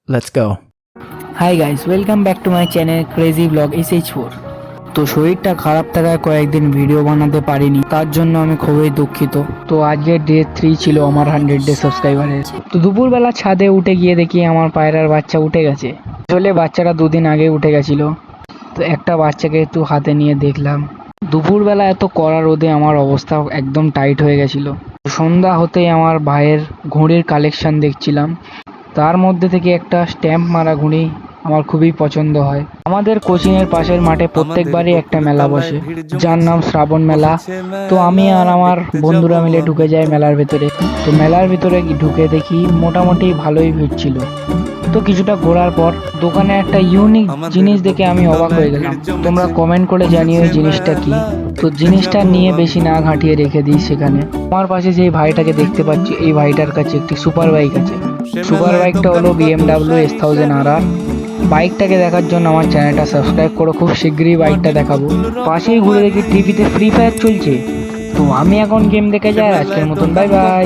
Let's go. Hi guys, welcome back to my channel crazy blog SH4। তো শরীরটা খারাপ থাকায় কয়েকদিন ভিডিও বানাতে পারিনি, তার জন্য আমি খুবই দুঃখিত। তো আজকে ডে 3 ছিল আমার 100 সাবস্ক্রাইবারের। তো দুপুরবেলা ছাদে উঠে গিয়ে দেখি আমার পায়রার বাচ্চা উঠে গেছে। আসলে বাচ্চাটা দুদিন আগে উঠে গেছিল। তো একটা বাচ্চাকে একটু হাতে নিয়ে দেখলাম। দুপুরবেলা এত কড়া রোদে আমার অবস্থা একদম টাইট হয়ে গেছিল। সন্ধ্যা হতেই আমার ভাইয়ের ঘুড়ির কালেকশন দেখছিলাম। তার মধ্যে থেকে একটা স্ট্যাম্প মারা ঘুড়ি আমার খুবই পছন্দ হয়। আমাদের কোচিংয়ের পাশের মাঠে প্রত্যেকবারই একটা মেলা বসে, যার নাম শ্রাবণ মেলা। তো আমি আর আমার বন্ধুরা মিলে ঢুকে যাই মেলার ভেতরে। তো মেলার ভিতরে ঢুকে দেখি মোটামুটি ভালোই ভিড় ছিল। তো কিছুটা ঘোরার পর দোকানে একটা ইউনিক জিনিস দেখে আমি অবাক হয়ে গেলাম। তোমরা কমেন্ট করে জানিও এই জিনিসটা কি। তো জিনিসটা নিয়ে বেশি না ঘাঁটিয়ে রেখে দিই সেখানে। আমার পাশে যে ভাইটাকে দেখতে পাচ্ছি, এই ভাইটার কাছে একটি সুপার বাইক আছে। সুপার বাইকটা হলো BMW S1000RR। বাইকটাকে দেখার জন্য আমার চ্যানেলটা সাবস্ক্রাইব করো, খুব শীঘ্রই বাইকটা দেখাবো। পাশেই ঘুরে দেখি টিভিতে ফ্রি ফায়ার চলছে। তো আমি এখন গেম দেখে যাই। আজকের মতন বাই বাই।